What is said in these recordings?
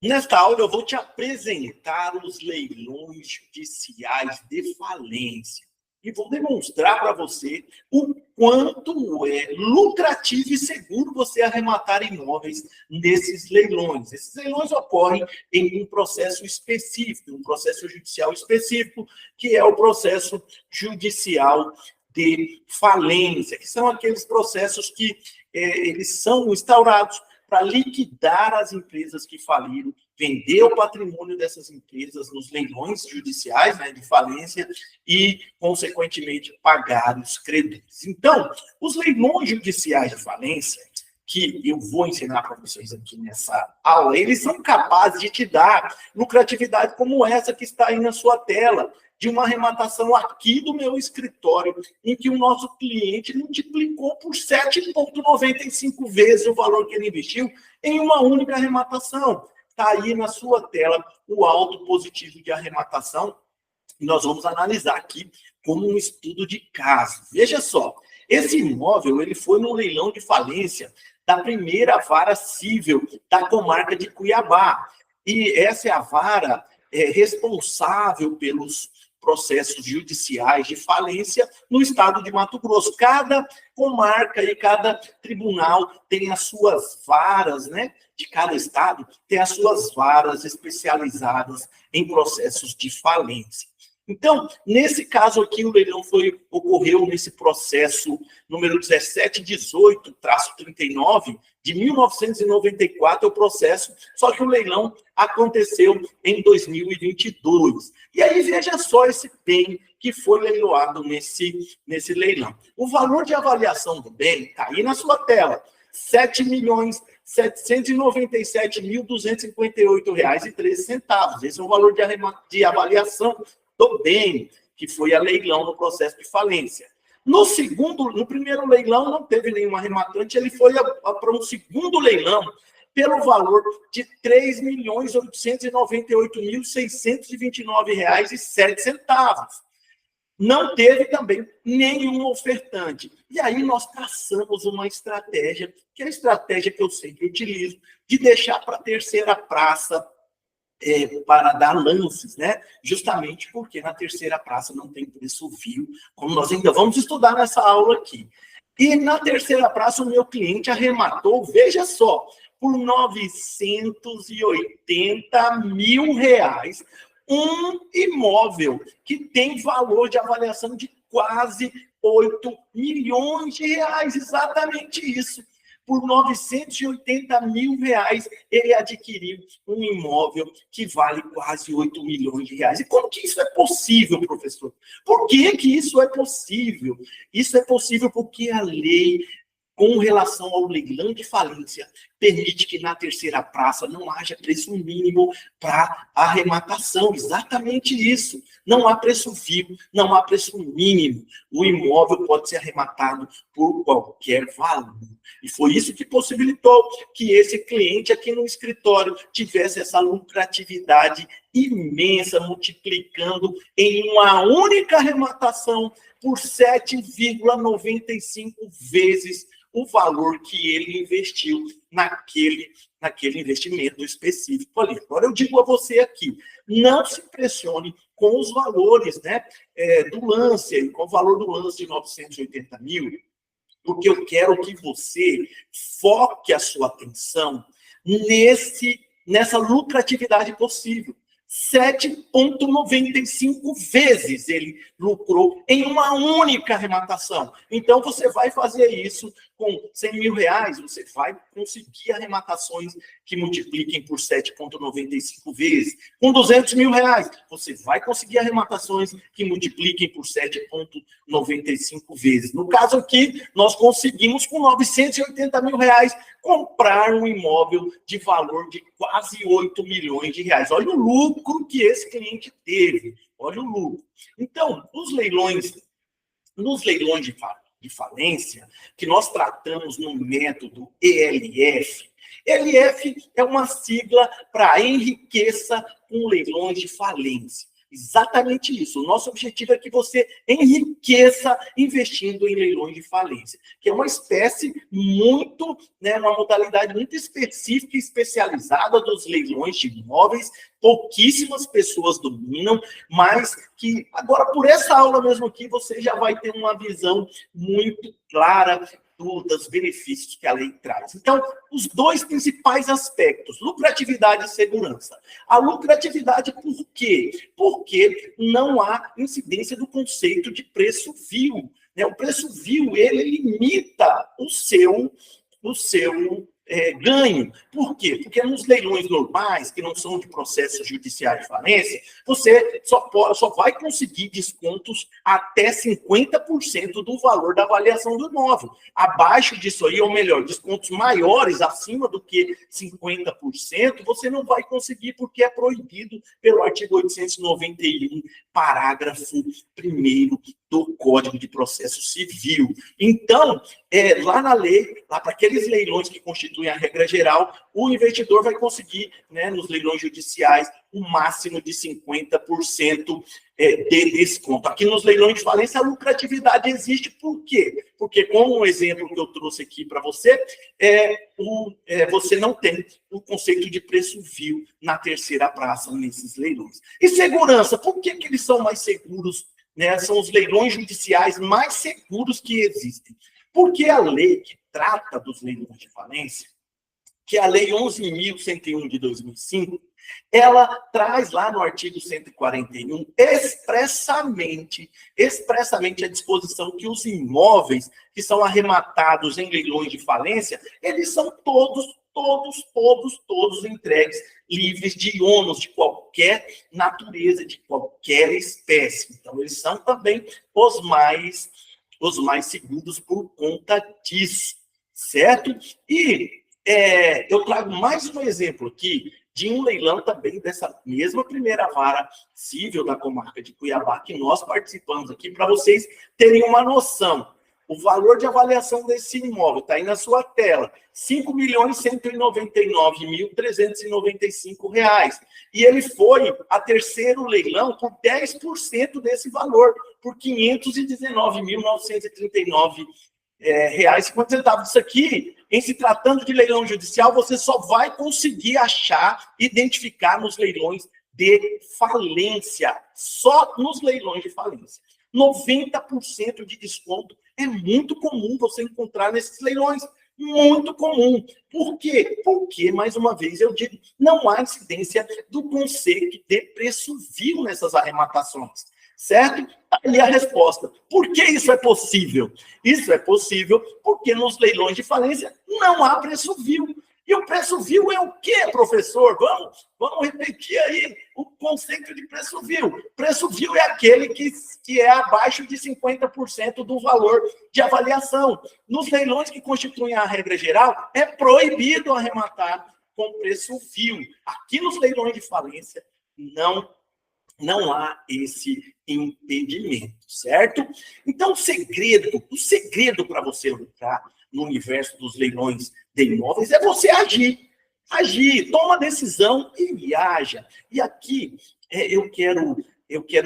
Nesta aula, eu vou te apresentar os leilões judiciais de falência e vou demonstrar para você o quanto é lucrativo e seguro você arrematar imóveis nesses leilões. Esses leilões ocorrem em um processo específico, um processo judicial específico, que é o processo judicial de falência, que são aqueles processos que eles são instaurados para liquidar as empresas que faliram, vender o patrimônio dessas empresas nos leilões judiciais, né, de falência e, consequentemente, pagar os credores. Então, os leilões judiciais de falência, que eu vou ensinar para vocês aqui nessa aula, eles são capazes de te dar lucratividade como essa que está aí na sua tela, de uma arrematação aqui do meu escritório, em que o nosso cliente multiplicou por 7,95 vezes o valor que ele investiu em uma única arrematação. Está aí na sua tela o alto positivo de arrematação, e nós vamos analisar aqui como um estudo de caso. Veja só, esse imóvel ele foi no leilão de falência da primeira vara civil da comarca de Cuiabá. E essa é a vara responsável pelos processos judiciais de falência no estado de Mato Grosso. Cada comarca e cada tribunal tem as suas varas, né? De cada estado tem as suas varas especializadas em processos de falência. Então, nesse caso aqui, o leilão ocorreu nesse processo número 1718-39, de 1994, é o processo, só que o leilão aconteceu em 2022. E aí, veja só esse bem que foi leiloado nesse leilão. O valor de avaliação do bem está aí na sua tela, R$ 7.797.258,13. Esse é o valor de avaliação do bem, que foi a leilão no processo de falência. No primeiro leilão não teve nenhum arrematante, ele foi para um segundo leilão pelo valor de R$ 3.898.629,07. Não teve também nenhum ofertante. E aí nós traçamos uma estratégia, que é a estratégia que eu sempre utilizo, de deixar para a terceira praça para dar lances, né? Justamente porque na terceira praça não tem preço vil, como nós ainda vamos estudar nessa aula aqui. E na terceira praça o meu cliente arrematou, veja só, por R$ 980 mil, um imóvel que tem valor de avaliação de quase R$ 8 milhões, exatamente isso. Por R$ 980 mil, ele adquiriu um imóvel que vale quase R$ 8 milhões. E como que isso é possível, professor? Por que que isso é possível? Isso é possível porque a lei, com relação ao leilão de falência, permite que na terceira praça não haja preço mínimo para arrematação. Exatamente isso. Não há preço vil, não há preço mínimo. O imóvel pode ser arrematado por qualquer valor. E foi isso que possibilitou que esse cliente aqui no escritório tivesse essa lucratividade imensa, multiplicando em uma única arrematação por 7,95 vezes o valor que ele investiu naquele investimento específico ali. Agora, eu digo a você aqui, não se impressione com os valores, né, do lance, com o valor do lance de 980 mil, porque eu quero que você foque a sua atenção nessa lucratividade possível. 7,95 vezes ele lucrou em uma única arrematação. Então, você vai fazer isso com R$ 100 mil, você vai conseguir arrematações que multipliquem por 7,95 vezes. Com R$ 200 mil, você vai conseguir arrematações que multipliquem por 7,95 vezes. No caso aqui, nós conseguimos com R$ 980 mil comprar um imóvel de valor de quase R$ 8 milhões. Olha o lucro que esse cliente teve. Olha o lucro. Então, nos leilões de falência, que nós tratamos no método ELF. ELF é uma sigla para enriqueça com leilões de falência. Exatamente isso. O nosso objetivo é que você enriqueça investindo em leilões de falência, que é uma espécie muito, né, uma modalidade muito específica e especializada dos leilões de imóveis. Pouquíssimas pessoas dominam, mas que agora, por essa aula mesmo aqui, você já vai ter uma visão muito clara dos benefícios que a lei traz. Então, os dois principais aspectos, lucratividade e segurança. A lucratividade, por quê? Porque não há incidência do conceito de preço vil, né? O preço vil, ele limita o seu ganho. Por quê? Porque nos leilões normais, que não são de processo judicial de falência, você só vai conseguir descontos até 50% do valor da avaliação do imóvel. Abaixo disso aí, ou melhor, descontos maiores, acima do que 50%, você não vai conseguir porque é proibido pelo artigo 891, parágrafo 1º do Código de Processo Civil. Então, lá na lei, lá para aqueles leilões que constituem a regra geral, o investidor vai conseguir, né, nos leilões judiciais, um máximo de 50% de desconto. Aqui nos leilões de falência, a lucratividade existe. Por quê? Porque, como um exemplo que eu trouxe aqui para você, você não tem o conceito de preço vil na terceira praça nesses leilões. E segurança, por que eles são mais seguros? Né, são os leilões judiciais mais seguros que existem. Porque a lei que trata dos leilões de falência, que é a Lei 11.101 de 2005, ela traz lá no artigo 141 expressamente a disposição que os imóveis que são arrematados em leilões de falência, eles são todos entregues, livres de ônus de qualquer natureza, de qualquer espécie. Então, eles são também os mais seguros por conta disso, certo? E eu trago mais um exemplo aqui de um leilão também dessa mesma primeira vara civil da comarca de Cuiabá, que nós participamos aqui, para vocês terem uma noção. O valor de avaliação desse imóvel está aí na sua tela, R$ 5.199.395. E ele foi a terceiro leilão por 10% desse valor, por R$ 519.939,50. Isso aqui, em se tratando de leilão judicial, você só vai conseguir achar, identificar nos leilões de falência. Só nos leilões de falência. 90% de desconto é muito comum você encontrar nesses leilões. Muito comum. Por quê? Porque, mais uma vez, eu digo, não há incidência do conceito de preço vil nessas arrematações. Certo? E a resposta. Por que isso é possível? Isso é possível porque nos leilões de falência não há preço vil. E o preço vil é o quê, professor? Vamos repetir aí o conceito de preço vil. Preço vil é aquele que é abaixo de 50% do valor de avaliação. Nos leilões que constituem a regra geral, é proibido arrematar com preço vil. Aqui nos leilões de falência, não há esse impedimento, certo? Então, o segredo para você lucrar no universo dos leilões de imóveis é você agir, toma decisão e haja. E aqui eu quero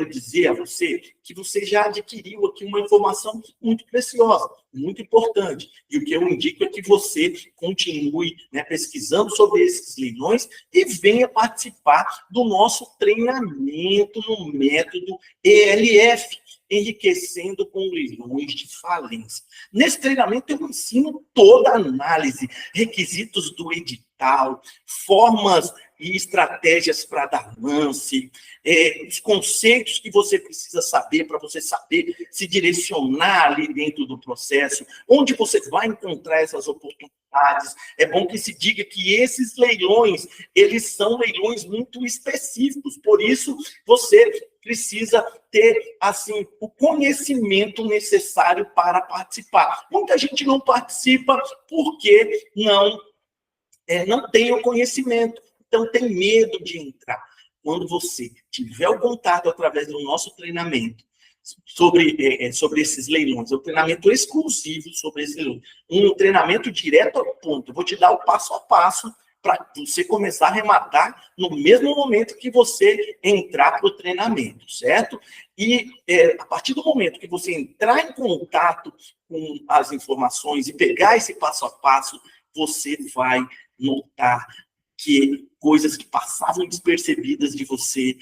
dizer a você que você já adquiriu aqui uma informação muito preciosa, muito importante. E o que eu indico é que você continue, né, pesquisando sobre esses leilões e venha participar do nosso treinamento no método ELF, enriquecendo com leilões de falência. Nesse treinamento eu ensino toda a análise, requisitos do edital, formas e estratégias para dar lance, os conceitos que você precisa saber para você saber se direcionar ali dentro do processo, onde você vai encontrar essas oportunidades. É bom que se diga que esses leilões, eles são leilões muito específicos, por isso você precisa ter, assim, o conhecimento necessário para participar. Muita gente não participa porque não tem o conhecimento, então tem medo de entrar. Quando você tiver o contato através do nosso treinamento sobre esses leilões, é um treinamento exclusivo sobre esses leilões, um treinamento direto ao ponto, eu vou te dar o passo a passo para você começar a arrematar no mesmo momento que você entrar para o treinamento, certo? E a partir do momento que você entrar em contato com as informações e pegar esse passo a passo, você vai notar que coisas que passavam despercebidas de você,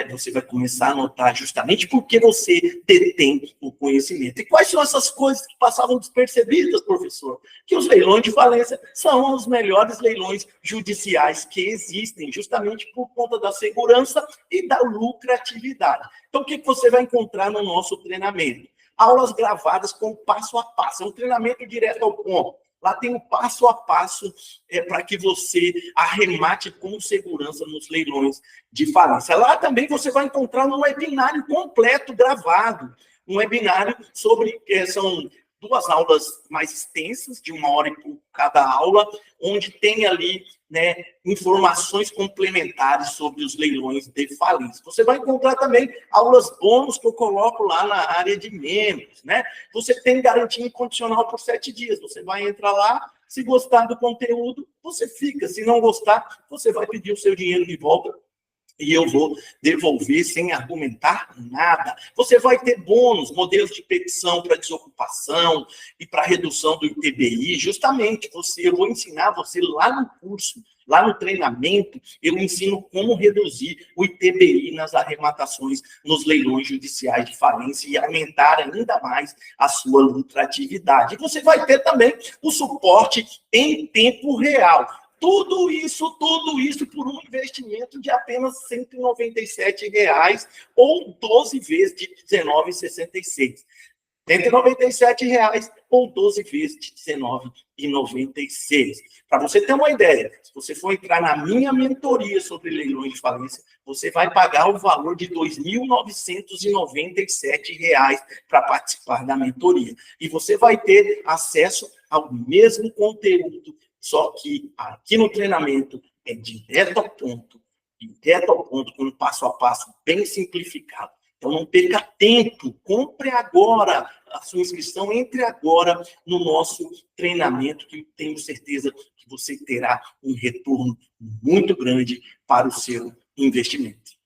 você vai começar a notar justamente porque você detém o conhecimento. E quais são essas coisas que passavam despercebidas, professor? Que os leilões de falência são os melhores leilões judiciais que existem, justamente por conta da segurança e da lucratividade. Então, o que você vai encontrar no nosso treinamento? Aulas gravadas com passo a passo, é um treinamento direto ao ponto. Lá tem o passo a passo para que você arremate com segurança nos leilões de falência. Lá também você vai encontrar um webinário completo gravado. Um webinário sobre... são 2 aulas mais extensas, de 1 hora e pouco cada aula, onde tem ali, né, informações complementares sobre os leilões de falência. Você vai encontrar também aulas bônus que eu coloco lá na área de membros, né? Você tem garantia incondicional por 7 dias. Você vai entrar lá, se gostar do conteúdo, você fica. Se não gostar, você vai pedir o seu dinheiro de volta e eu vou devolver sem argumentar nada. Você vai ter bônus, modelos de petição para desocupação e para redução do ITBI. Justamente, eu vou ensinar você lá no curso, lá no treinamento, eu ensino como reduzir o ITBI nas arrematações nos leilões judiciais de falência e aumentar ainda mais a sua lucratividade. E você vai ter também o suporte em tempo real. Tudo isso por um investimento de apenas R$ 197 ou 12 vezes de R$ 19,66. R$ 197 ou 12 vezes de R$ 19,96. Para você ter uma ideia, se você for entrar na minha mentoria sobre leilões de falência, você vai pagar o valor de R$ 2.997 para participar da mentoria. E você vai ter acesso ao mesmo conteúdo, só que aqui no treinamento é direto ao ponto, com um passo a passo bem simplificado. Então, não perca tempo, compre agora a sua inscrição, entre agora no nosso treinamento, que tenho certeza que você terá um retorno muito grande para o seu investimento.